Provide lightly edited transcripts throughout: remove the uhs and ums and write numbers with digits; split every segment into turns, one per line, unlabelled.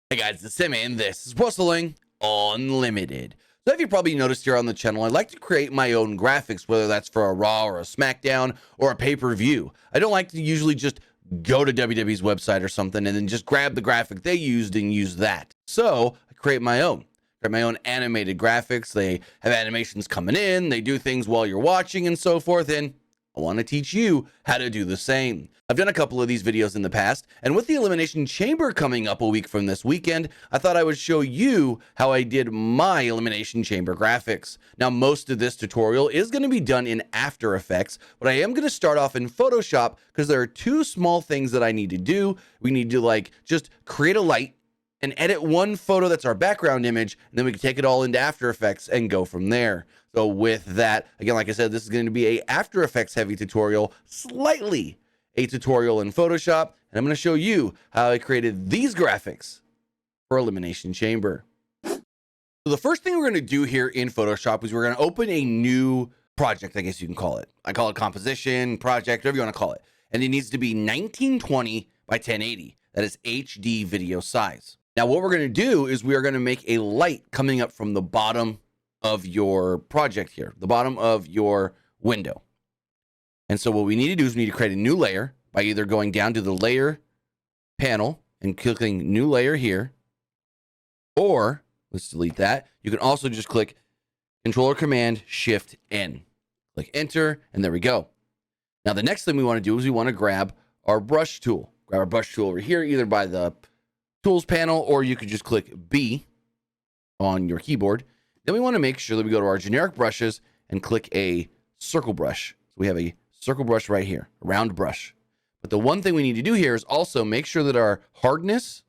Hey guys, it's Timmy, and this is Flickering Unlimited. So if you probably noticed here on the channel, I like to create my own graphics, whether that's for a Raw or a SmackDown or a pay-per-view. I don't like to usually just go to WWE's website or something and then just grab the graphic they used and use that. So I create my own. Animated graphics. They have animations coming in, they do things while you're watching and so forth, and I want to teach you how to do the same. I've done a couple of these videos in the past, and with the Elimination Chamber coming up a week from this weekend, I thought I would show you how I did my Elimination Chamber graphics. Now, most of this tutorial is going to be done in After Effects, but I am going to start off in Photoshop because there are two small things that I need to do. We need to just create a light and edit one photo that's our background image, and then we can take it all into After Effects and go from there. So with that, again, like I said, this is going to be a After Effects heavy tutorial, slightly a tutorial in Photoshop, and I'm going to show you how I created these graphics for Elimination Chamber. So the first thing we're going to do here in Photoshop is we're going to open a new project, I guess you can call it. I call it composition, project, whatever you want to call it. And it needs to be 1920 by 1080. That is HD video size. Now, what we're going to do is we are going to make a light coming up from the bottom of your project here, the bottom of your window. And so what we need to do is we need to create a new layer by either going down to the layer panel and clicking new layer here, or let's delete that. You can also just click Control or Command Shift N, click enter, and there we go. Now, the next thing we want to do is we want to grab our brush tool. Grab our brush tool over here, either by the tools panel, or you could just click B on your keyboard. Then we want to make sure that we go to our generic brushes and click a circle brush. So we have a circle brush right here, a round brush. But the one thing we need to do here is also make sure that our hardness is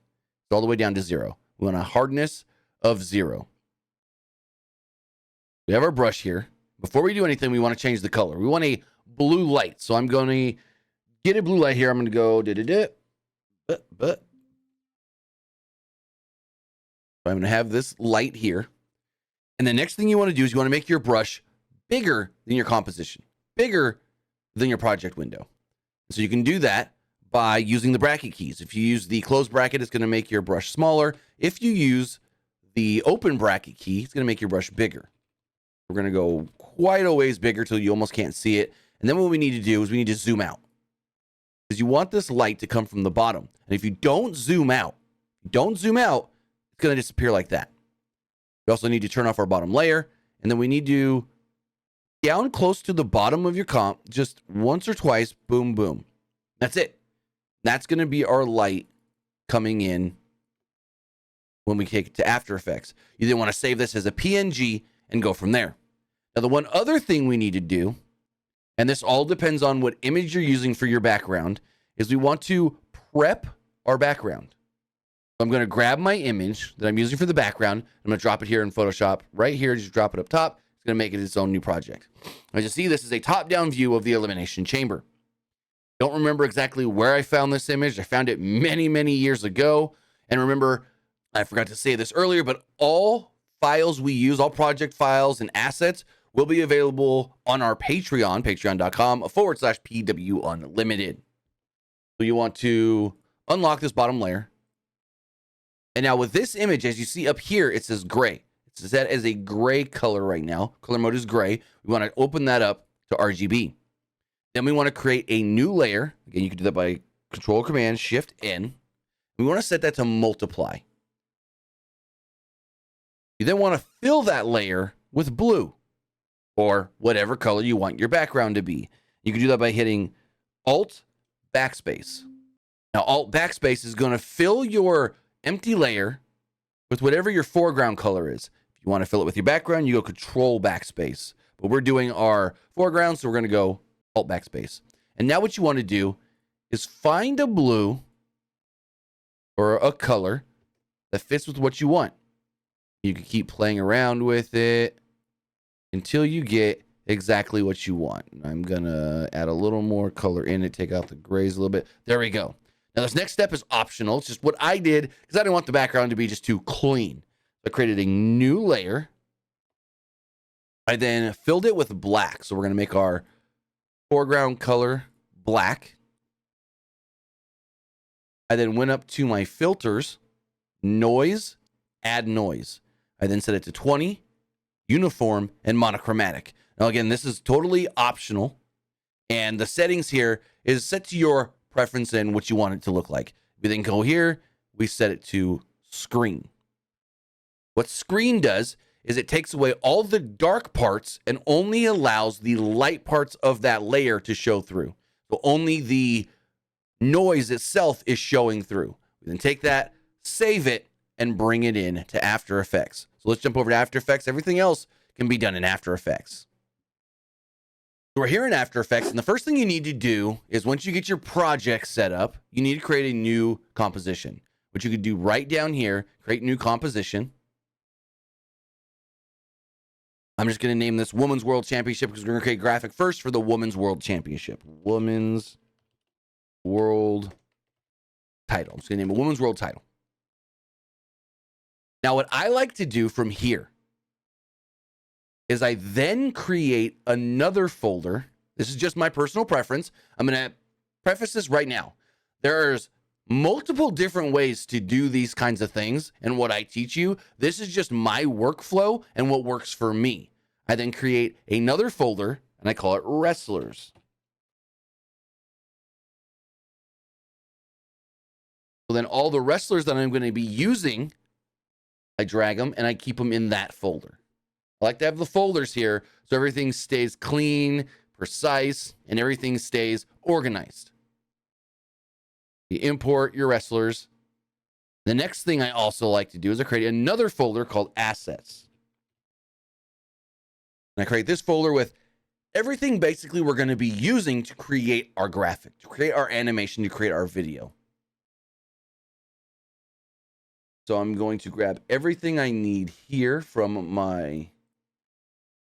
all the way down to 0. We want a hardness of 0. We have our brush here. Before we do anything, we want to change the color. We want a blue light. So I'm going to get a blue light here. I'm going to go I'm going to have this light here. And the next thing you want to do is you want to make your brush bigger than your composition, bigger than your project window. So you can do that by using the bracket keys. If you use the closed bracket, it's going to make your brush smaller. If you use the open bracket key, it's going to make your brush bigger. We're going to go quite a ways bigger till you almost can't see it. And then what we need to do is we need to zoom out, because you want this light to come from the bottom. And if you don't zoom out, it's going to disappear like that. We also need to turn off our bottom layer, and then we need to down close to the bottom of your comp just once or twice. Boom, boom. That's it. That's going to be our light coming in when we take it to After Effects. You then want to save this as a PNG and go from there. Now, the one other thing we need to do, and this all depends on what image you're using for your background, is we want to prep our background. So I'm going to grab my image that I'm using for the background. I'm going to drop it here in Photoshop right here. Just drop it up top. It's going to make it its own new project. As you see, this is a top-down view of the Elimination Chamber. Don't remember exactly where I found this image. I found it many, many years ago. And remember, I forgot to say this earlier, but all files we use, all project files and assets, will be available on our Patreon, patreon.com/PWUnlimited. So you want to unlock this bottom layer. And now with this image, as you see up here, it says gray. It's set as a gray color right now. Color mode is gray. We want to open that up to RGB. Then we want to create a new layer. Again, you can do that by Control Command Shift N. We want to set that to multiply. You then want to fill that layer with blue, or whatever color you want your background to be. You can do that by hitting Alt Backspace. Now, Alt Backspace is going to fill your empty layer with whatever your foreground color is. If you want to fill it with your background, you go Control Backspace. But we're doing our foreground, so we're going to go Alt Backspace. And now what you want to do is find a blue or a color that fits with what you want. You can keep playing around with it until you get exactly what you want. I'm going to add a little more color in it, take out the grays a little bit. There we go. Now, this next step is optional. It's just what I did because I didn't want the background to be just too clean. So I created a new layer. I then filled it with black. So we're going to make our foreground color black. I then went up to my filters noise, add noise. I then set it to 20, uniform, and monochromatic. Now, again, this is totally optional. And the settings here is set to your preference and what you want it to look like. We then go here, we set it to screen. What screen does is it takes away all the dark parts and only allows the light parts of that layer to show through. So only the noise itself is showing through. We then take that, save it, and bring it in to After Effects. So let's jump over to After Effects. Everything else can be done in After Effects. So we're here in After Effects, and the first thing you need to do is once you get your project set up, you need to create a new composition, which you could do right down here, create new composition. I'm just going to name this Women's World Championship because we're going to create a graphic first for the Women's World Championship. Women's World title. I'm just going to name a Women's World title. Now, what I like to do from here is I then create another folder. This is just my personal preference. I'm going to preface this right now. There's multiple different ways to do these kinds of things and what I teach you. This is just my workflow and what works for me. I then create another folder and I call it Wrestlers. So then all the wrestlers that I'm going to be using, I drag them and I keep them in that folder. I like to have the folders here so everything stays clean, precise, and everything stays organized. You import your wrestlers. The next thing I also like to do is I create another folder called Assets. And I create this folder with everything basically we're going to be using to create our graphic, to create our animation, to create our video. So I'm going to grab everything I need here from my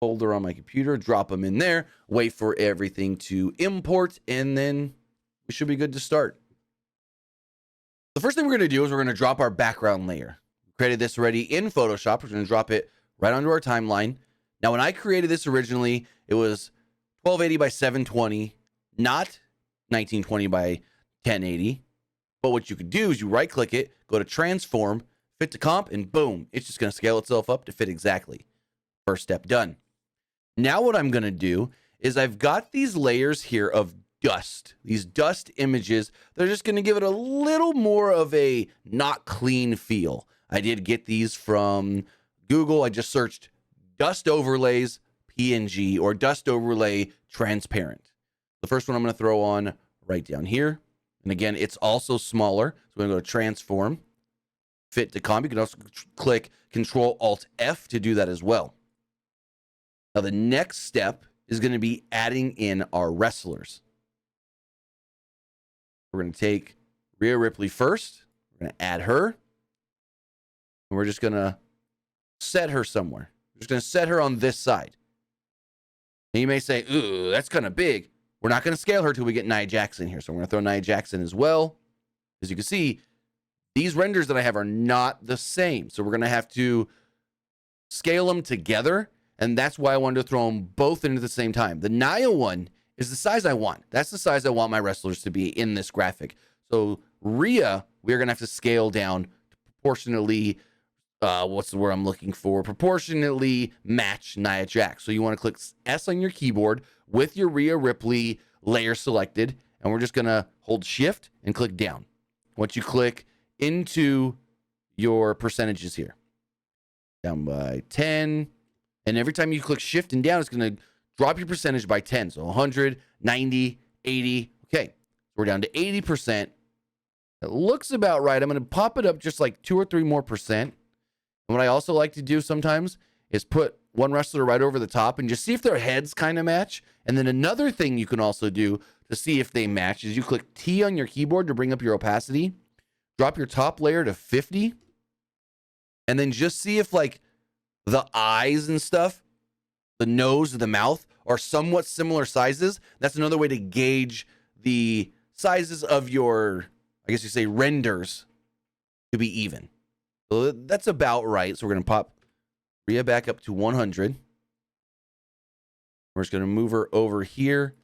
folder on my computer, drop them in there, wait for everything to import, and then we should be good to start. The first thing we're going to do is we're going to drop our background layer. We created this already in Photoshop. We're going to drop it right onto our timeline. Now, when I created this originally, it was 1280 by 720, not 1920 by 1080. But what you could do is you right click it, go to transform, fit to comp, and boom, it's just going to scale itself up to fit exactly. First step done. Now what I'm going to do is I've got these layers here of dust, these dust images. They're just going to give it a little more of a not clean feel. I did get these from Google. I just searched dust overlays PNG or dust overlay transparent. The first one I'm going to throw on right down here. And again, it's also smaller. So we're going to go to transform, fit to comp. You can also click Control Alt F to do that as well. Now, the next step is going to be adding in our wrestlers. We're going to take Rhea Ripley first. We're going to add her. And we're just going to set her somewhere. We're just going to set her on this side. And you may say, ooh, that's kind of big. We're not going to scale her till we get Nia Jax here. So we're going to throw Nia Jax as well. As you can see, these renders that I have are not the same. So we're going to have to scale them together. And that's why I wanted to throw them both in at the same time. The Nia one is the size I want. That's the size I want my wrestlers to be in this graphic. So Rhea, we're going to have to scale down to proportionately, what's the word I'm looking for? Proportionately match Nia Jax. So you want to click S on your keyboard with your Rhea Ripley layer selected. And we're just going to hold shift and click down. Once you click into your percentages here, down by 10. And every time you click shift and down, it's going to drop your percentage by 10. So 100, 90, 80. Okay. So we're down to 80%. It looks about right. I'm going to pop it up just like 2 or 3 more percent. And what I also like to do sometimes is put one wrestler right over the top and just see if their heads kind of match. And then another thing you can also do to see if they match is you click T on your keyboard to bring up your opacity. Drop your top layer to 50. And then just see if like the eyes and stuff, the nose, the mouth are somewhat similar sizes. That's another way to gauge the sizes of your, I guess you say, renders to be even. So that's about right. So we're going to pop Rhea back up to 100. We're just going to move her over here.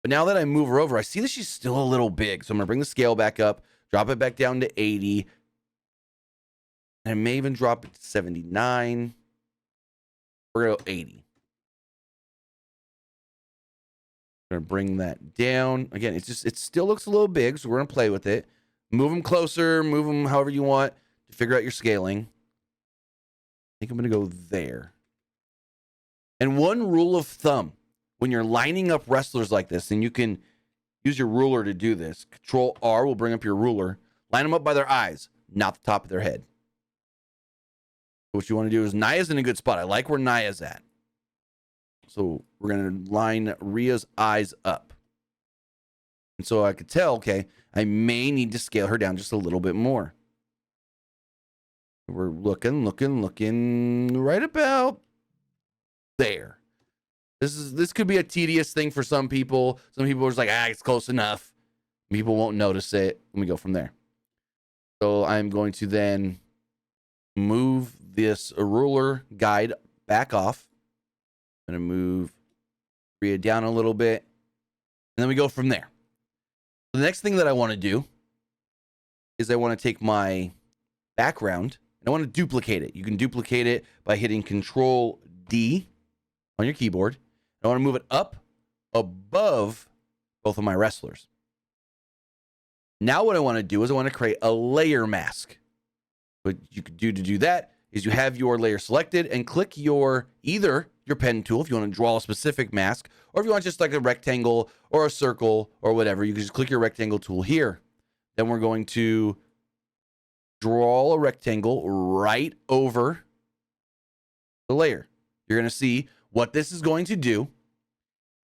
But now that I move her over, I see that she's still a little big. So I'm going to bring the scale back up, drop it back down to 80. I may even drop it to 79. We're going to go 80. Going to bring that down. Again, it still looks a little big, so we're going to play with it. Move them closer, move them however you want to figure out your scaling. I think I'm going to go there. And one rule of thumb, when you're lining up wrestlers like this, and you can use your ruler to do this. Control R will bring up your ruler. Line them up by their eyes, not the top of their head. What you want to do is, Naya's in a good spot. I like where Naya's at. So we're going to line Rhea's eyes up. And so I could tell, okay, I may need to scale her down just a little bit more. We're looking right about there. This could be a tedious thing for some people. Some people are just like, it's close enough. People won't notice it. Let me go from there. So I'm going to then move this ruler guide back off. I'm going to move Rhea down a little bit. And then we go from there. The next thing that I want to do is I want to take my background and I want to duplicate it. You can duplicate it by hitting Control D on your keyboard. I want to move it up above both of my wrestlers. Now what I want to do is I want to create a layer mask. What you could do to do that is you have your layer selected and click either your pen tool if you want to draw a specific mask, or if you want just like a rectangle or a circle or whatever, you can just click your rectangle tool here. Then we're going to draw a rectangle right over the layer. You're going to see what this is going to do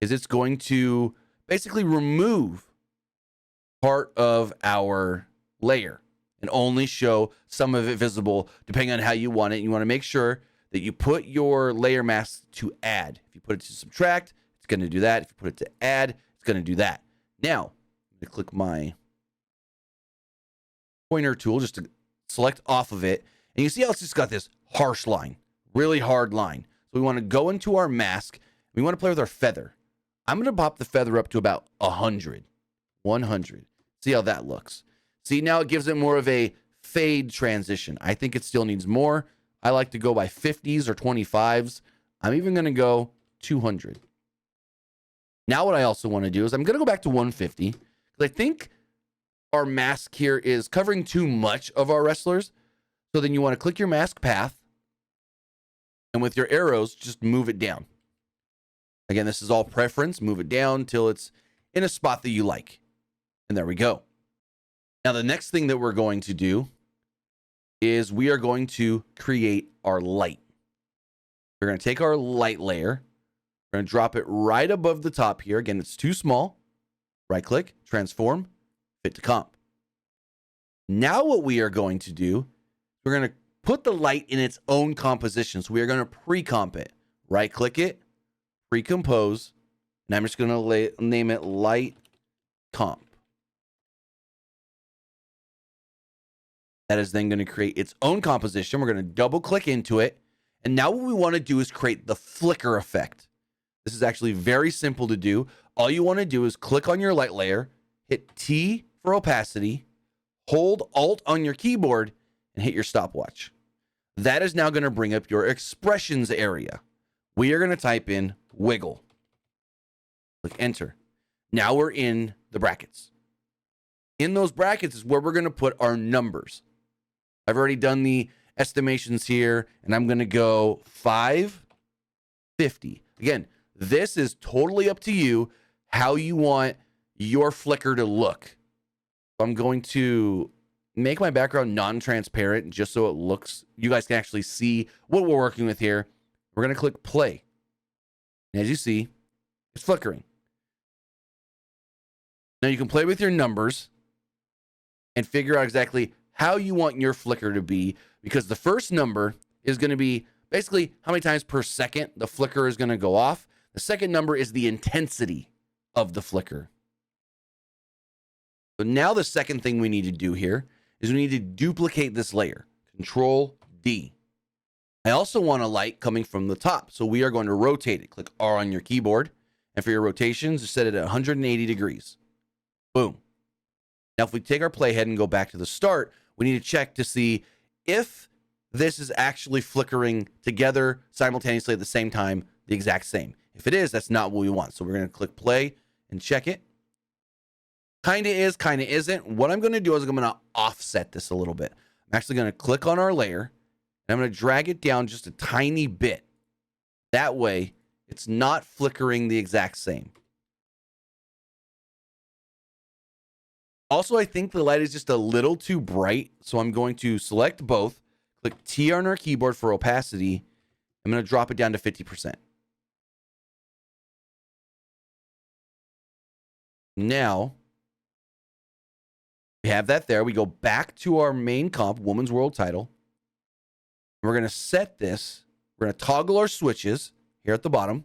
is it's going to basically remove part of our layer and only show some of it visible depending on how you want it. You want to make sure that you put your layer mask to add. If you put it to subtract, it's going to do that. If you put it to add, it's going to do that. Now, I'm going to click my pointer tool just to select off of it. And you see how it's just got this harsh line, really hard line. So we want to go into our mask. We want to play with our feather. I'm going to pop the feather up to about 100. See how that looks. See, now it gives it more of a fade transition. I think it still needs more. I like to go by 50s or 25s. I'm even going to go 200. Now what I also want to do is I'm going to go back to 150 because I think our mask here is covering too much of our wrestlers. So then you want to click your mask path and with your arrows, just move it down. Again, this is all preference. Move it down till it's in a spot that you like. And there we go. Now, the next thing that we're going to do is we are going to create our light. We're going to take our light layer. We're going to drop it right above the top here. Again, it's too small. Right click, transform, fit to comp. Now what we are going to do, we're going to put the light in its own composition. So we are going to pre-comp it. Right click it, pre-compose, and I'm just going to name it light comp. That is then going to create its own composition. We're going to double click into it. And now what we want to do is create the flicker effect. This is actually very simple to do. All you want to do is click on your light layer, hit T for opacity, hold Alt on your keyboard, and hit your stopwatch. That is now going to bring up your expressions area. We are going to type in wiggle. Click enter. Now we're in the brackets. In those brackets is where we're going to put our numbers. I've already done the estimations here, and I'm going to go 550. Again, this is totally up to you how you want your flicker to look. I'm going to make my background non-transparent just so it looks, you guys can actually see what we're working with here. We're going to click play. And as you see, it's flickering. Now you can play with your numbers and figure out exactly how you want your flicker to be, because the first number is going to be basically how many times per second the flicker is going to go off. The second number is the intensity of the flicker. So now the second thing we need to do here is we need to duplicate this layer. Control D. I also want a light coming from the top, so we are going to rotate it. Click R on your keyboard, and for your rotations, just set it at 180 degrees. Boom. Now, if we take our playhead and go back to the start, we need to check to see if this is actually flickering together simultaneously at the same time, the exact same. If it is, that's not what we want. So we're going to click play and check it. Kind of is, kind of isn't. What I'm going to do is I'm going to offset this a little bit. I'm actually going to click on our layer, and I'm going to drag it down just a tiny bit. That way, it's not flickering the exact same. Also, I think the light is just a little too bright, so I'm going to select both, click T on our keyboard for opacity. I'm going to drop it down to 50%. Now, we have that there. We go back to our main comp, Women's World Title. We're going to set this. We're going to toggle our switches here at the bottom.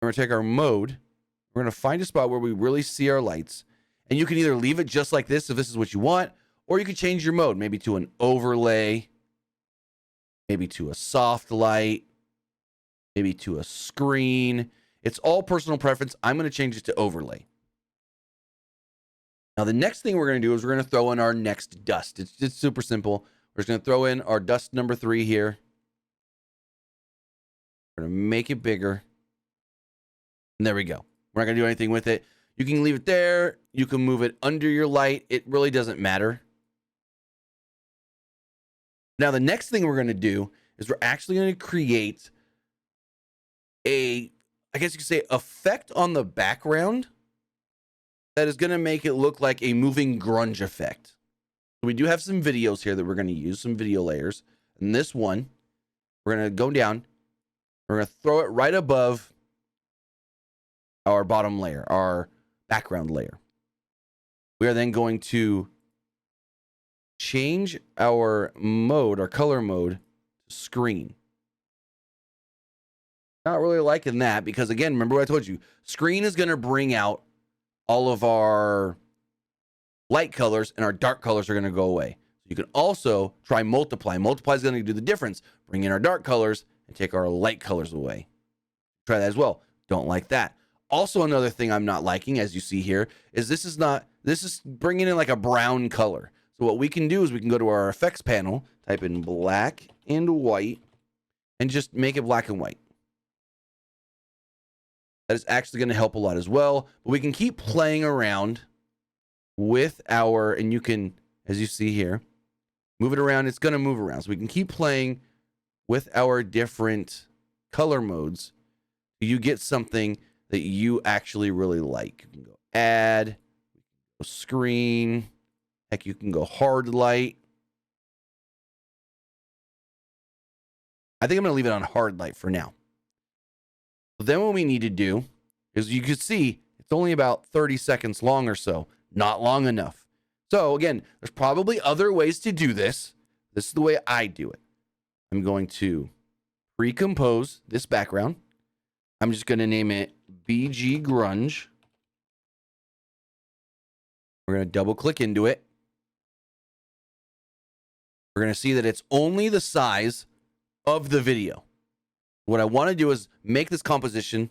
We're going to take our mode. We're going to find a spot where we really see our lights. And you can either leave it just like this if this is what you want, or you can change your mode, maybe to an overlay, maybe to a soft light, maybe to a screen. It's all personal preference. I'm going to change it to overlay. Now, the next thing we're going to do is we're going to throw in our next dust. It's super simple. We're just going to throw in our dust number 3 here. We're going to make it bigger. And there we go. We're not going to do anything with it. You can leave it there. You can move it under your light. It really doesn't matter. Now, the next thing we're going to do is we're actually going to create a, I guess you could say, effect on the background that is going to make it look like a moving grunge effect. So we do have some videos here that we're going to use, some video layers. And this one, we're going to go down. We're going to throw it right above our bottom layer, our background layer. We are then going to change our mode, our color mode, to screen. Not really liking that because, again, remember what I told you. Screen is going to bring out all of our light colors, and our dark colors are going to go away. You can also try multiply. Multiply is going to do the difference. Bring in our dark colors and take our light colors away. Try that as well. Don't like that. Also, another thing I'm not liking, as you see here, is this is bringing in like a brown color. So what we can do is we can go to our effects panel, type in black and white, and just make it black and white. That is actually going to help a lot as well. But we can keep playing around with our, and you can, as you see here, move it around. It's going to move around. So we can keep playing with our different color modes. You get something that you actually really like. You can go add, go screen, heck, you can go hard light. I think I'm going to leave it on hard light for now. But then what we need to do is, you can see it's only about 30 seconds long or so. Not long enough. So again, there's probably other ways to do this. This is the way I do it. I'm going to pre-compose this background. I'm just going to name it BG Grunge. We're going to double click into it. We're going to see that it's only the size of the video. What I want to do is make this composition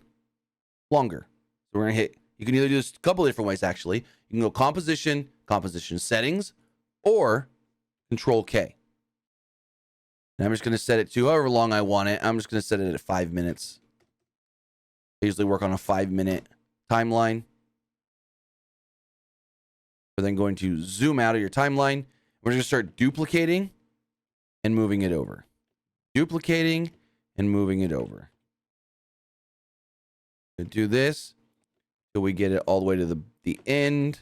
longer. So we're going to hit, you can either do this a couple different ways actually. You can go composition, composition settings, or Control K. And I'm just going to set it to however long I want it. I'm just going to set it at 5 minutes. I usually work on a 5-minute timeline. We're then going to zoom out of your timeline. We're going to start duplicating and moving it over. Duplicating and moving it over. We'll do this till we get it all the way to the end.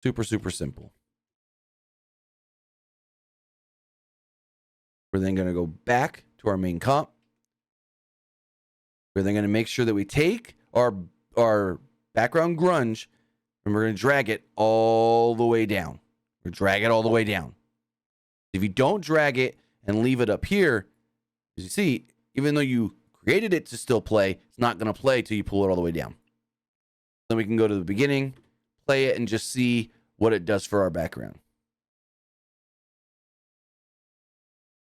Super, super simple. We're then going to go back to our main comp. We're then going to make sure that we take our background grunge and we're going to drag it all the way down. We're drag it all the way down. If you don't drag it and leave it up here, as you see, even though you created it to still play, it's not going to play till you pull it all the way down. Then we can go to the beginning, play it, and just see what it does for our background.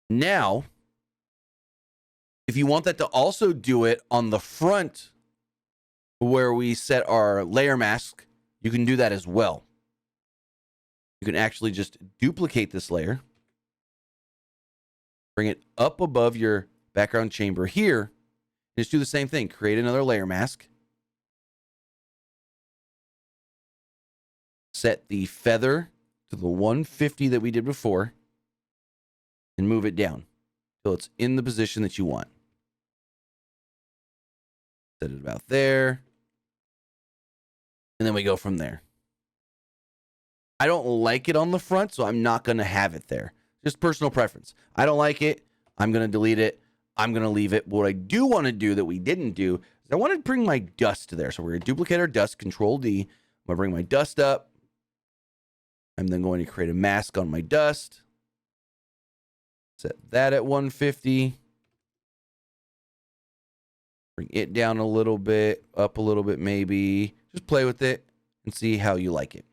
Now, if you want that to also do it on the front where we set our layer mask, you can do that as well. You can actually just duplicate this layer. Bring it up above your background chamber here. Just do the same thing. Create another layer mask. Set the feather to the 150 that we did before. And move it down till it's in the position that you want. Set it about there. And then we go from there. I don't like it on the front, so I'm not going to have it there. Just personal preference. I don't like it. I'm going to delete it. I'm going to leave it. But what I do want to do that we didn't do is I want to bring my dust there. So we're going to duplicate our dust, Control D. I'm going to bring my dust up. I'm then going to create a mask on my dust. Set that at 150. Bring it down a little bit, up a little bit maybe. Just play with it and see how you like it.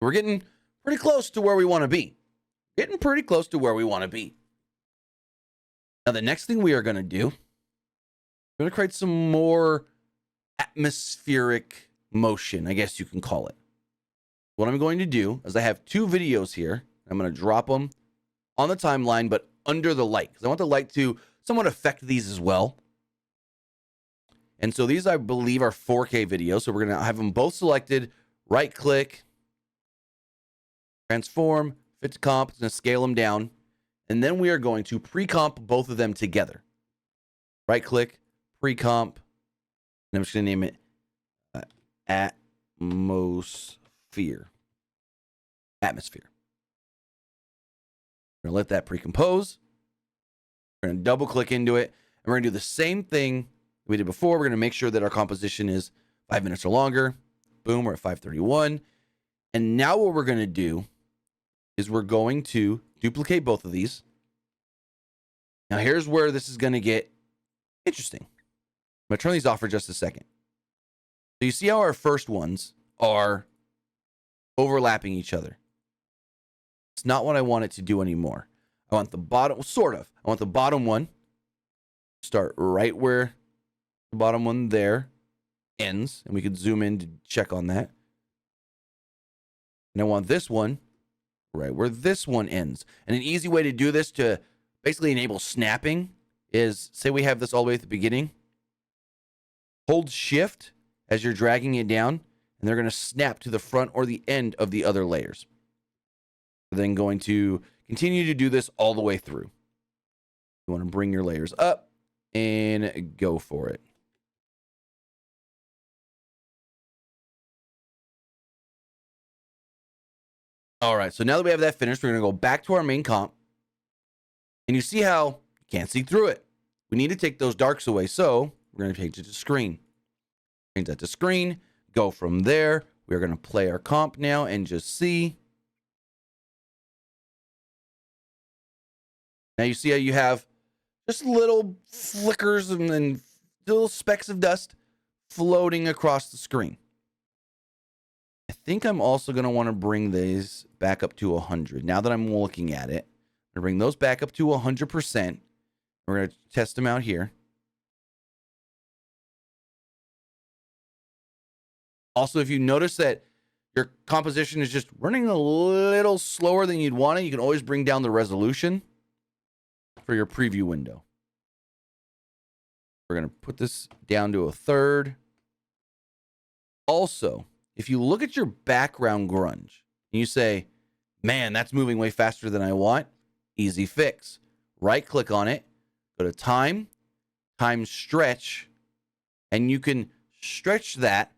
We're getting pretty close to where we want to be. Getting pretty close to where we want to be. Now, the next thing we are going to do, we're going to create some more atmospheric motion, I guess you can call it. What I'm going to do is I have two videos here. I'm going to drop them on the timeline, but under the light, because I want the light to somewhat affect these as well. And so these, I believe, are 4K videos. So we're going to have them both selected, right click, transform, fit to comp. It's going to scale them down. And then we are going to pre-comp both of them together. Right click, pre-comp. And I'm just going to name it Atmosphere. Atmosphere. We're going to let that pre-compose. We're going to double click into it. And we're going to do the same thing we did before. We're going to make sure that our composition is 5 minutes or longer. Boom, we're at 5:31. And now what we're going to do is we're going to duplicate both of these. Now here's where this is going to get interesting. I'm going to turn these off for just a second. So you see how our first ones are overlapping each other. It's not what I want it to do anymore. I want the bottom, well, sort of. I want the bottom one start right where the bottom one there ends. And we could zoom in to check on that. And I want this one right where this one ends. And an easy way to do this to basically enable snapping is, say we have this all the way at the beginning. Hold shift as you're dragging it down, and they're going to snap to the front or the end of the other layers. We're then going to continue to do this all the way through. You want to bring your layers up and go for it. All right, so now that we have that finished, we're going to go back to our main comp. And you see how you can't see through it. We need to take those darks away, so we're going to change it to screen. Change that to screen. Go from there. We're going to play our comp now and just see. Now you see how you have just little flickers and then little specks of dust floating across the screen. I think I'm also going to want to bring these back up to 100. Now that I'm looking at it, I'm going to bring those back up to 100%. We're going to test them out here. Also, if you notice that your composition is just running a little slower than you'd want it, you can always bring down the resolution for your preview window. We're going to put this down to 1/3. Also, if you look at your background grunge and you say, man, that's moving way faster than I want, easy fix. Right click on it, go to time stretch, and you can stretch that.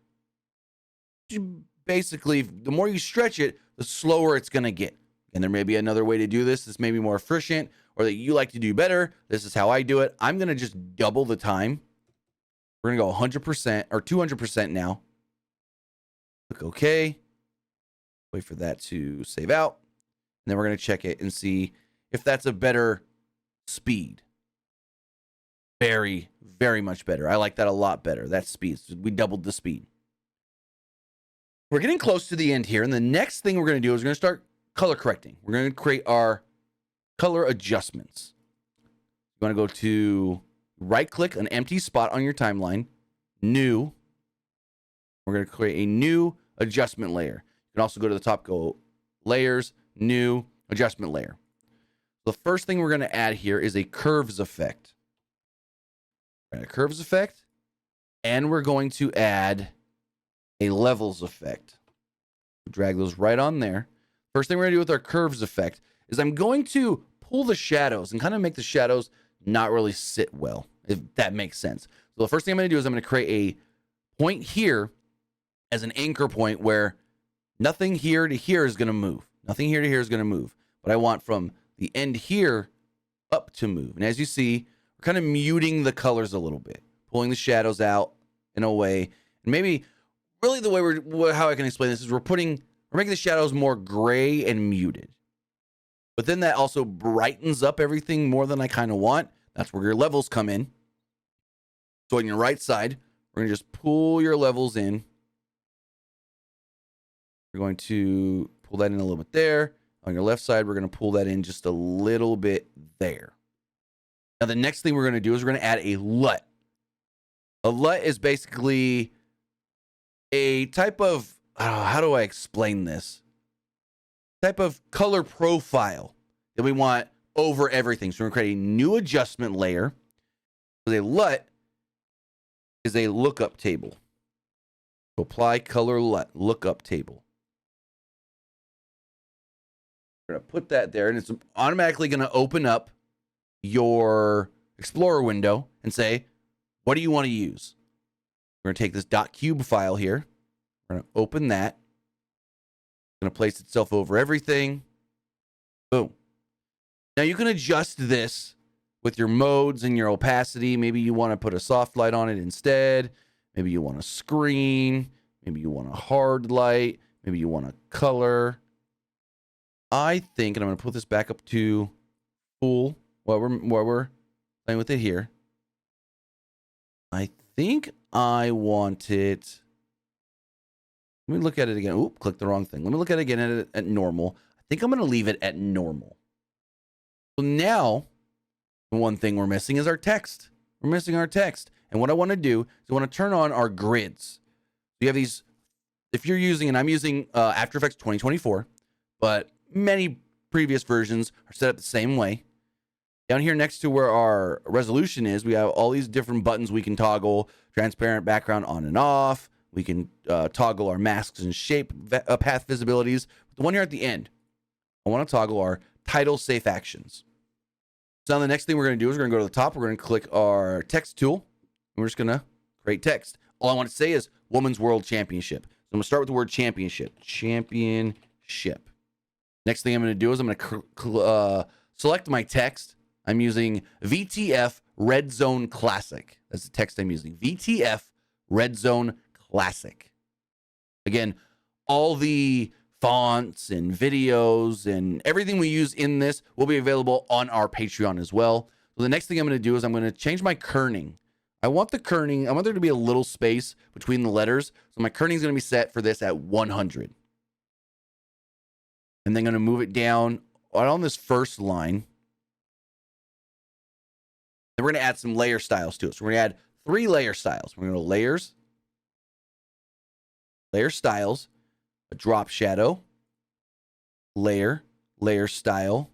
Basically, the more you stretch it, the slower it's going to get. And there may be another way to do this that's maybe more efficient or that you like to do better. This is how I do it. I'm going to just double the time. We're going to go 100% or 200% now. Click OK. Wait for that to save out. And then we're going to check it and see if that's a better speed. Very, very much better. I like that a lot better. That speed. We doubled the speed. We're getting close to the end here. And the next thing we're going to do is we're going to start color correcting. We're going to create our color adjustments. You want to go to right click an empty spot on your timeline. New. We're going to create a new adjustment layer. You can also go to the top, go layers, new, adjustment layer. The first thing we're going to add here is a curves effect. A curves effect, and we're going to add a levels effect. Drag those right on there. First thing we're going to do with our curves effect is I'm going to pull the shadows and kind of make the shadows not really sit well, if that makes sense. So the first thing I'm going to do is I'm going to create a point here as an anchor point where nothing here to here is going to move. Nothing here to here is going to move. But I want from the end here up to move. And as you see, we're kind of muting the colors a little bit, pulling the shadows out in a way. And maybe really the way how I can explain this is we're making the shadows more gray and muted. But then that also brightens up everything more than I kind of want. That's where your levels come in. So on your right side, we're going to just pull your levels in. We're going to pull that in a little bit there. On your left side, we're going to pull that in just a little bit there. Now, the next thing we're going to do is we're going to add a LUT. A LUT is basically a type of, how do I explain this? Type of color profile that we want over everything. So we're going to create a new adjustment layer. So a LUT is a lookup table. So apply color LUT, lookup table. We're going to put that there, and it's automatically going to open up your Explorer window and say, what do you want to use? We're going to take this .cube file here. We're going to open that. It's going to place itself over everything. Boom. Now you can adjust this with your modes and your opacity. Maybe you want to put a soft light on it instead. Maybe you want a screen. Maybe you want a hard light. Maybe you want a color. I think, and I'm going to put this back up to full while we're playing with it here. I think I want it. Let me look at it again. Oop, clicked the wrong thing. Let me look at it again at normal. I think I'm going to leave it at normal. So now, the one thing we're missing is our text. We're missing our text. And what I want to do is I want to turn on our grids. So you have these, if you're using, and I'm using After Effects 2024, but many previous versions are set up the same way. Down here next to where our resolution is, we have all these different buttons we can toggle. Transparent background on and off. We can toggle our masks and shape path visibilities. The one here at the end, I want to toggle our title safe actions. So now the next thing we're going to do is we're going to go to the top. We're going to click our text tool. And we're just going to create text. All I want to say is Women's World Championship. So I'm going to start with the word championship. Championship. Next thing I'm going to do is I'm going to select my text. I'm using VTF Red Zone Classic. That's the text I'm using. VTF Red Zone Classic. Again, all the fonts and videos and everything we use in this will be available on our Patreon as well. So the next thing I'm going to do is I'm going to change my kerning. I want there to be a little space between the letters. So my kerning is going to be set for this at 100. And then going to move it down on this first line. Then we're going to add some layer styles to it. So we're going to add 3 layer styles. We're going to go to layers, layer styles, a drop shadow, layer, layer style,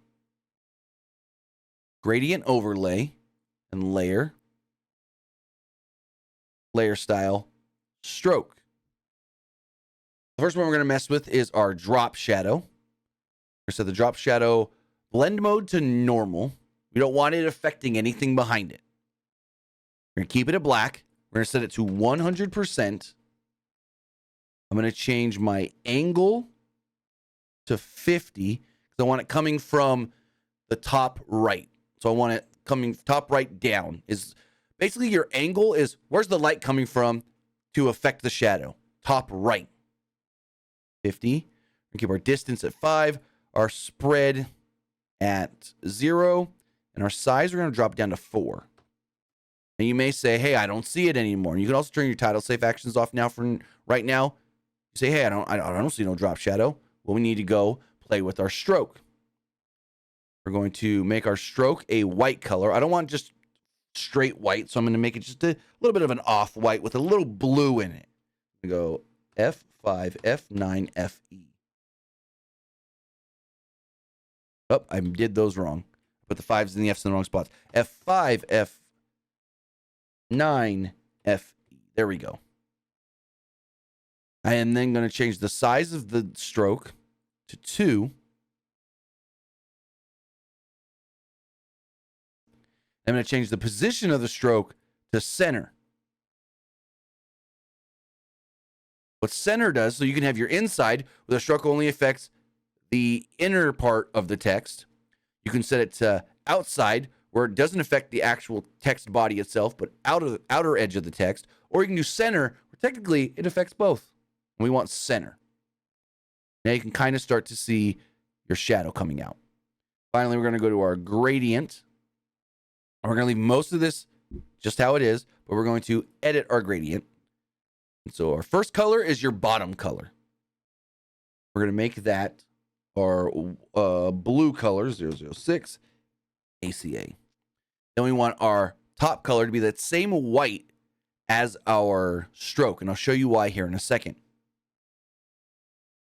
gradient overlay, and layer, layer style, stroke. The first one we're going to mess with is our drop shadow. So the drop shadow blend mode to normal. We don't want it affecting anything behind it. We're going to keep it at black. We're going to set it to 100%. I'm going to change my angle to 50 because I want it coming from the top right. So I want it coming top right down. Is basically your angle is where's the light coming from to affect the shadow? Top right. 50. We keep our distance at 5, our spread at 0, and our size we're going to drop down to 4. And you may say, hey, I don't see it anymore. And you can also turn your title safe actions off now for right now. You say, hey, I don't see no drop shadow. Well, we need to go play with our stroke. We're going to make our stroke a white color. I don't want just straight white, so I'm going to make it just a little bit of an off white with a little blue in it. We go F5, F9, FE. Oh, I did those wrong. Put the 5s and the F's in the wrong spots. F5, F9, F. There we go. I am then going to change the size of the stroke to 2. I'm going to change the position of the stroke to center. What center does, so you can have your inside, where the stroke only affects the inner part of the text. You can set it to outside, where it doesn't affect the actual text body itself, but outer edge of the text. Or you can do center, where technically it affects both. We want center. Now you can kind of start to see your shadow coming out. Finally, we're going to go to our gradient. And we're going to leave most of this just how it is, but we're going to edit our gradient. And so our first color is your bottom color. We're going to make that our blue color, 006, ACA. Then we want our top color to be that same white as our stroke, and I'll show you why here in a second.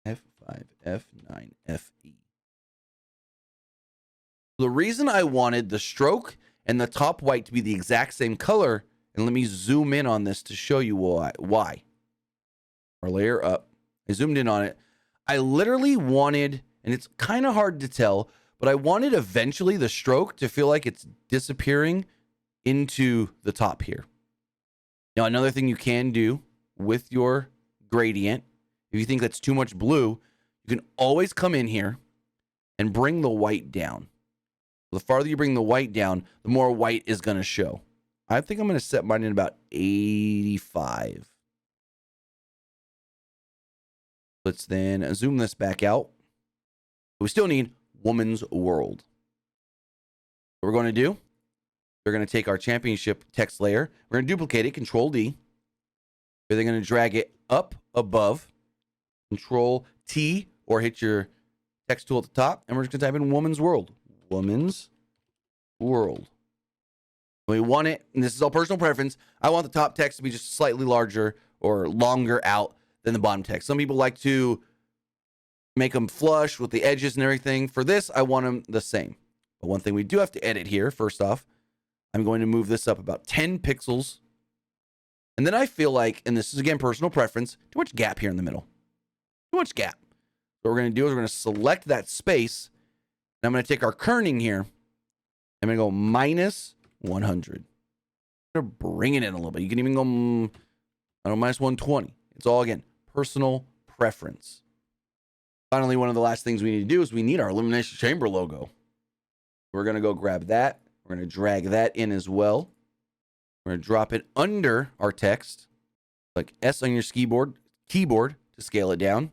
F5, F9, FE. The reason I wanted the stroke and the top white to be the exact same color, and let me zoom in on this to show you why. Our layer up. I zoomed in on it. I literally wanted, and it's kind of hard to tell, but I wanted eventually the stroke to feel like it's disappearing into the top here. Now, another thing you can do with your gradient, if you think that's too much blue, you can always come in here and bring the white down. The farther you bring the white down, the more white is going to show. I think I'm going to set mine in about 85. Let's then zoom this back out. We still need Woman's World. What we're going to do, we're going to take our championship text layer. We're going to duplicate it, Control D. We're then going to drag it up above, Control T, or hit your text tool at the top, and we're just going to type in Woman's World. Woman's World. We want it, and this is all personal preference. I want the top text to be just slightly larger or longer out than the bottom text. Some people like to make them flush with the edges and everything. For this, I want them the same. But one thing we do have to edit here, first off, I'm going to move this up about 10 pixels. And then I feel like, and this is again personal preference, too much gap here in the middle. Too much gap. What we're going to do is we're going to select that space. And I'm going to take our kerning here. I'm going to go minus 100. I'm going to bring it in a little bit. You can even go, I don't know, minus 120. It's all, again, personal preference. Finally, one of the last things we need to do is we need our Elimination Chamber logo. We're going to go grab that. We're going to drag that in as well. We're going to drop it under our text. Like S on your keyboard to scale it down.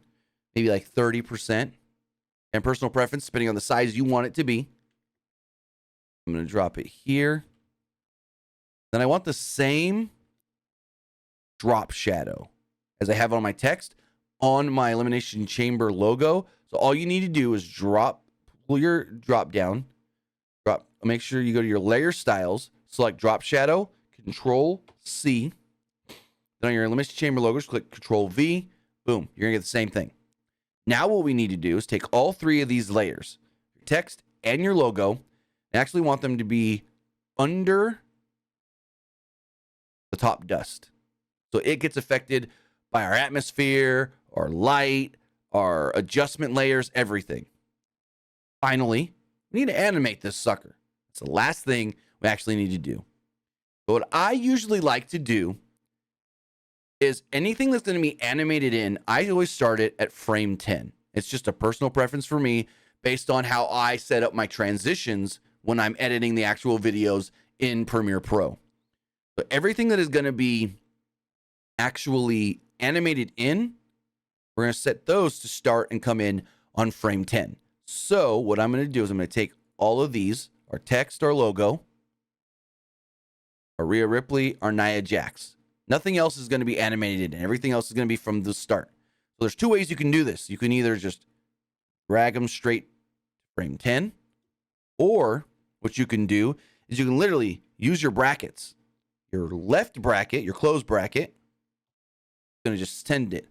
Maybe like 30%. And personal preference, depending on the size you want it to be. I'm going to drop it here. Then I want the same drop shadow as I have on my text on my Elimination Chamber logo. So all you need to do is pull your drop down, make sure you go to your layer styles, select drop shadow, Control C. Then on your Elimination Chamber logo, just click Control V. Boom, you're gonna get the same thing. Now what we need to do is take all three of these layers, your text and your logo, and actually want them to be under the top dust. So it gets affected by our atmosphere, our light, our adjustment layers, everything. Finally, we need to animate this sucker. It's the last thing we actually need to do. But what I usually like to do is anything that's going to be animated in, I always start it at frame 10. It's just a personal preference for me based on how I set up my transitions when I'm editing the actual videos in Premiere Pro. So everything that is going to be actually animated in, we're going to set those to start and come in on frame 10. So what I'm going to do is I'm going to take all of these, our text, our logo, our Rhea Ripley, our Nia Jax. Nothing else is going to be animated in. Everything else is going to be from the start. So there's two ways you can do this. You can either just drag them straight to frame 10, or what you can do is you can literally use your brackets. Your left bracket, your closed bracket, going to just send it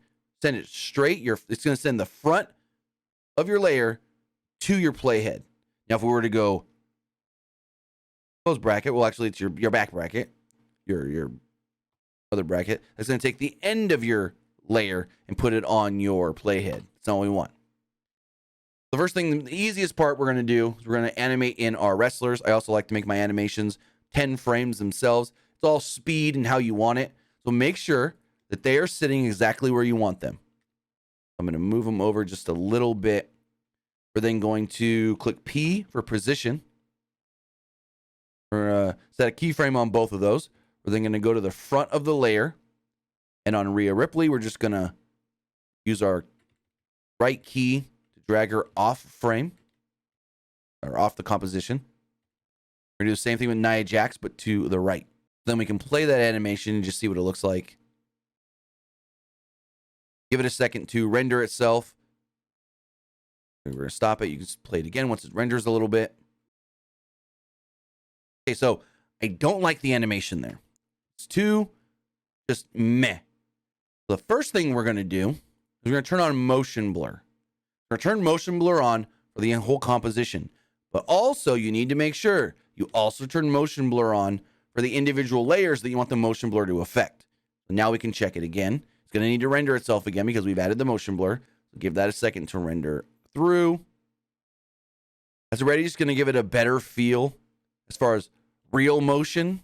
straight. It's going to send the front of your layer to your playhead. Now, if we were to go close bracket, well, actually, it's your back bracket, your other bracket. That's going to take the end of your layer and put it on your playhead. That's not what we want. The first thing, the easiest part we're going to do is we're going to animate in our wrestlers. I also like to make my animations 10 frames themselves. It's all speed and how you want it. So make sure that they are sitting exactly where you want them. I'm going to move them over just a little bit. We're then going to click P for position. We're set a keyframe on both of those. We're then going to go to the front of the layer. And on Rhea Ripley, we're just going to use our right key to drag her off frame or off the composition. We're going to do the same thing with Nia Jax, but to the right. Then we can play that animation and just see what it looks like. Give it a second to render itself. We're going to stop it. You can just play it again once it renders a little bit. Okay, so I don't like the animation there. It's too just meh. The first thing we're going to do is we're going to turn on motion blur. We're going to turn motion blur on for the whole composition. But also, you need to make sure you also turn motion blur on for the individual layers that you want the motion blur to affect. So now we can check it again. It's going to need to render itself again because we've added the motion blur. So give that a second to render through. That's already just going to give it a better feel as far as real motion.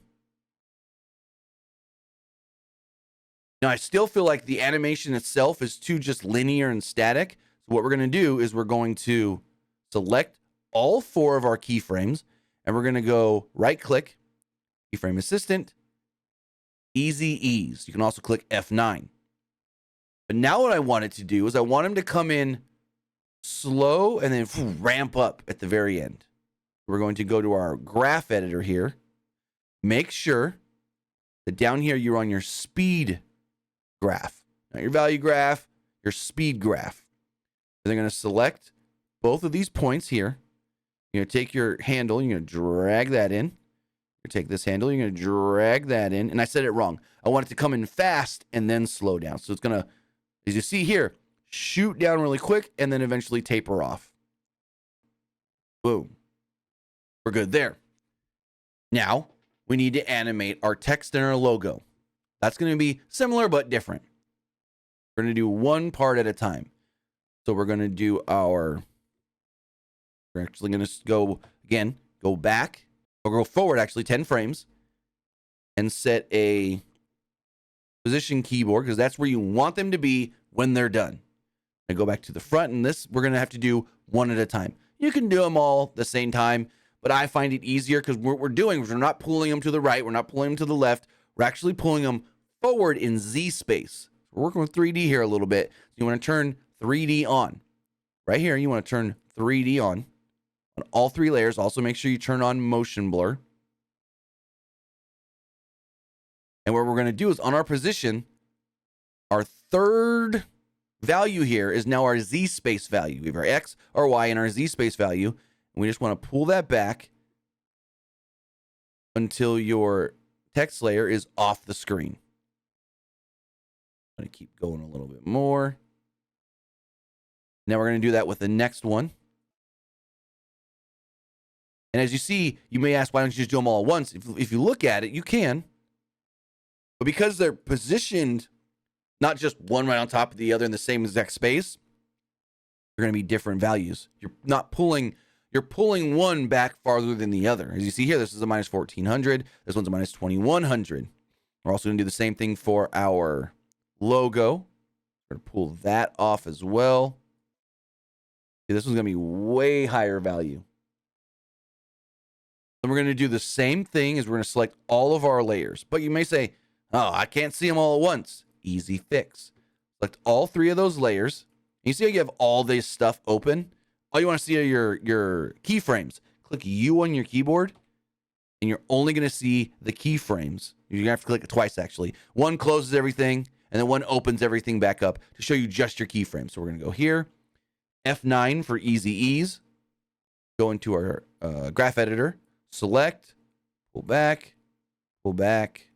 Now, I still feel like the animation itself is too just linear and static. So what we're going to do is we're going to select all 4 of our keyframes, and we're going to go right-click, keyframe assistant, easy ease. You can also click F9. But now what I want it to do is I want him to come in slow and then ramp up at the very end. We're going to go to our graph editor here. Make sure that down here you're on your speed graph, not your value graph, your speed graph. And they're going to select both of these points here. You're going to take your handle, you're going to drag that in. You take this handle, you're going to drag that in. And I said it wrong. I want it to come in fast and then slow down. So it's going to, as you see here, shoot down really quick and then eventually taper off. Boom. We're good there. Now, we need to animate our text and our logo. That's going to be similar but different. We're going to do one part at a time. So we're going to do we're actually going to go, again, go back, or go forward actually 10 frames, and set a position keyboard, because that's where you want them to be when they're done. And go back to the front, and this we're going to have to do one at a time. You can do them all at the same time, but I find it easier because what we're doing is we're not pulling them to the right, we're not pulling them to the left, we're actually pulling them forward in Z space. We're working with 3D here a little bit. You want to turn 3D on. Right here, you want to turn 3D on all 3 layers. Also make sure you turn on motion blur. And what we're going to do is on our position, our third value here is now our Z space value. We have our X, our Y, and our Z space value. And we just want to pull that back until your text layer is off the screen. I'm going to keep going a little bit more. Now we're going to do that with the next one. And as you see, you may ask, why don't you just do them all at once? If you look at it, you can. But because they're positioned, not just one right on top of the other in the same exact space, they're going to be different values. You're not pulling, you're pulling one back farther than the other. As you see here, this is a minus 1400. This one's a minus 2100. We're also going to do the same thing for our logo. We're going to pull that off as well. See, this one's going to be way higher value. Then we're going to do the same thing as we're going to select all of our layers. But you may say, oh, I can't see them all at once. Easy fix. Select all 3 of those layers. You see how you have all this stuff open? All you want to see are your keyframes. Click U on your keyboard, and you're only going to see the keyframes. You're going to have to click it twice, actually. One closes everything, and then one opens everything back up to show you just your keyframes. So we're going to go here. F9 for easy ease. Go into our graph editor. Select. Pull back. Pull back.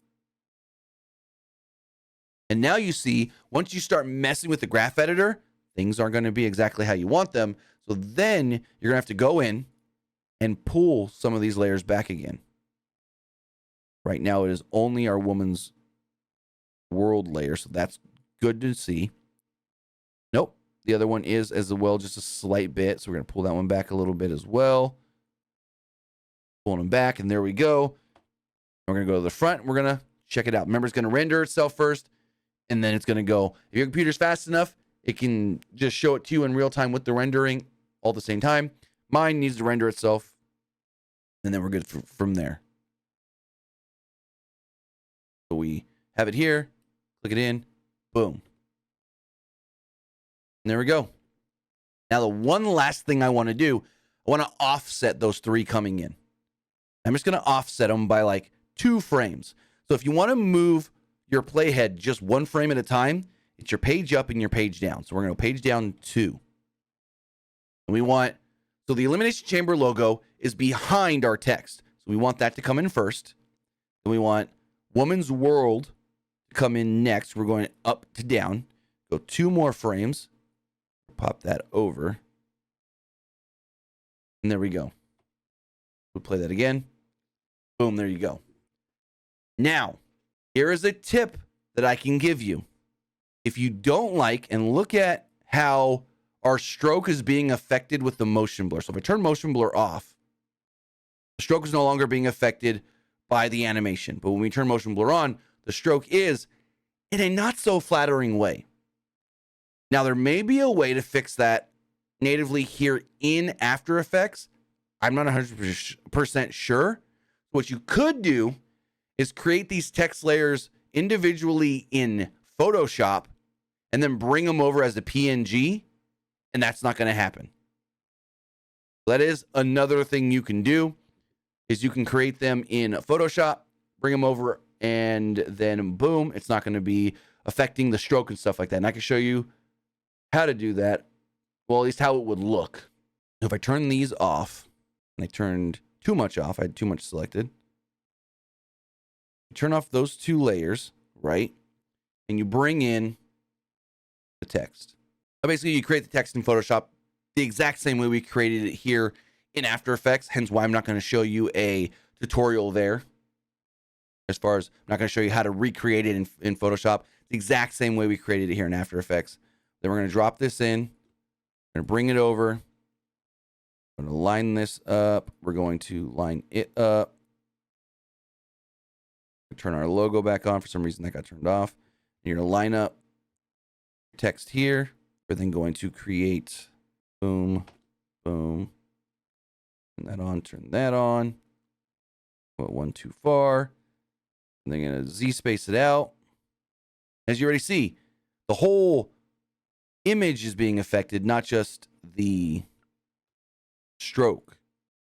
And now you see, once you start messing with the graph editor, things aren't going to be exactly how you want them. So then you're going to have to go in and pull some of these layers back again. Right now, it is only our woman's world layer, so that's good to see. Nope. The other one is as well, just a slight bit. So we're going to pull that one back a little bit as well. Pulling them back, and there we go. We're going to go to the front. We're going to check it out. Remember, it's going to render itself first, and then it's going to go. If your computer's fast enough, it can just show it to you in real time with the rendering all at the same time. Mine needs to render itself, and then we're good from there. So we have it here. Click it in. Boom. And there we go. Now, the one last thing I want to do, I want to offset those three coming in. I'm just going to offset them by like 2 frames. So if you want to move your playhead just 1 frame at a time, it's your page up and your page down. So we're going to go page down 2. And we want, so the Elimination Chamber logo is behind our text. So we want that to come in first. Then we want Woman's World to come in next. We're going up to down. Go 2 more frames. Pop that over. And there we go. We'll play that again. Boom, there you go. Now, here is a tip that I can give you. If you don't like, and look at how our stroke is being affected with the motion blur. So if I turn motion blur off, the stroke is no longer being affected by the animation. But when we turn motion blur on, the stroke is in a not so flattering way. Now, there may be a way to fix that natively here in After Effects. I'm not 100% sure. What you could do is create these text layers individually in Photoshop and then bring them over as a PNG, and that's not going to happen. That is another thing you can do, is you can create them in Photoshop, bring them over, and then boom, it's not going to be affecting the stroke and stuff like that. And I can show you how to do that. Well, at least how it would look. If I turn these off, and I turned too much off, I had too much selected. You turn off those 2 layers, right? And you bring in the text. So basically, you create the text in Photoshop the exact same way we created it here in After Effects, hence why I'm not going to show you a tutorial there. As far as I'm not going to show you how to recreate it in Photoshop, the exact same way we created it here in After Effects. Then we're going to drop this in. We're going to bring it over. We're going to line this up. We're going to line it up. Turn our logo back on. For some reason, that got turned off. You're going to line up text here. We're then going to create boom, boom. Turn that on, turn that on. Put 1 too far. And then going to Z space it out. As you already see, the whole image is being affected, not just the stroke.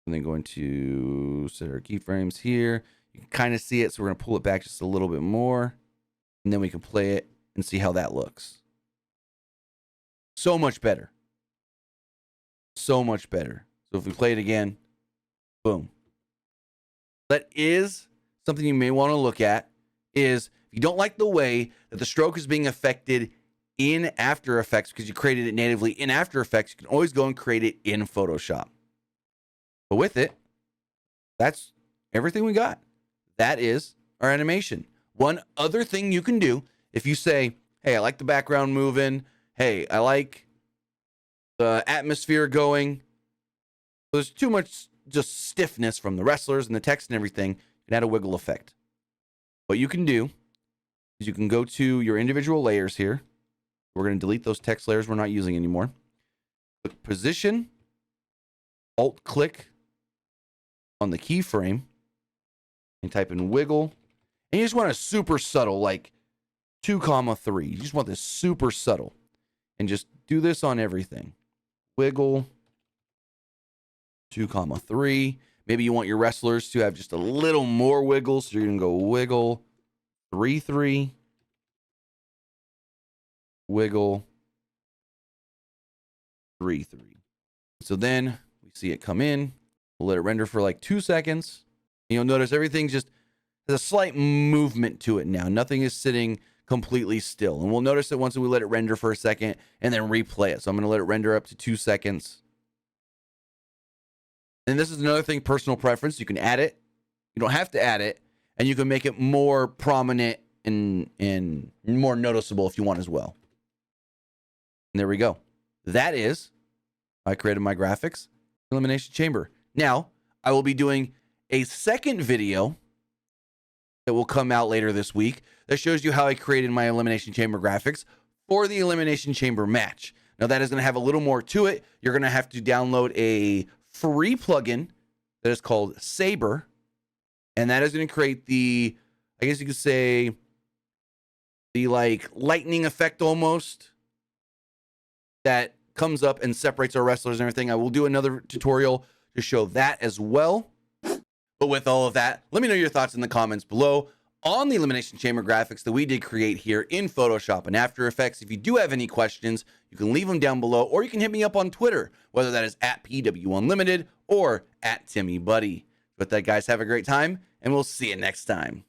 And then going to set our keyframes here. You can kind of see it, so we're going to pull it back just a little bit more. And then we can play it and see how that looks. So much better. So much better. So if we play it again, boom. That is something you may want to look at, is if you don't like the way that the stroke is being affected in After Effects because you created it natively in After Effects, you can always go and create it in Photoshop. But with it, that's everything we got. That is our animation. One other thing you can do, if you say, hey, I like the background moving. Hey, I like the atmosphere going. There's too much just stiffness from the wrestlers and the text and everything. You can add a wiggle effect. What you can do is you can go to your individual layers here. We're going to delete those text layers we're not using anymore. Click position, alt-click on the keyframe, and type in wiggle. And you just want a super subtle, like 2,3. You just want this super subtle. And just do this on everything. Wiggle 2,3. Maybe you want your wrestlers to have just a little more wiggle, so you're going to go wiggle 3,3. Wiggle 3,3. So then we see it come in. We'll let it render for like 2 seconds. And you'll notice everything just has a slight movement to it now. Nothing is sitting completely still. And we'll notice it once we let it render for a second and then replay it. So I'm going to let it render up to 2 seconds. And this is another thing, personal preference. You can add it. You don't have to add it. And you can make it more prominent and more noticeable if you want as well. And there we go. That is, I created my graphics, Elimination Chamber. Now, I will be doing a second video that will come out later this week that shows you how I created my Elimination Chamber graphics for the Elimination Chamber match. Now, that is going to have a little more to it. You're going to have to download a free plugin that is called Saber, and that is going to create the, I guess you could say, the like lightning effect almost that comes up and separates our wrestlers and everything. I will do another tutorial to show that as well. But with all of that, let me know your thoughts in the comments below on the Elimination Chamber graphics that we did create here in Photoshop and After Effects. If you do have any questions, you can leave them down below, or you can hit me up on Twitter, whether that is at PWUnlimited or at TimmyBuddy. With that, guys, have a great time, and we'll see you next time.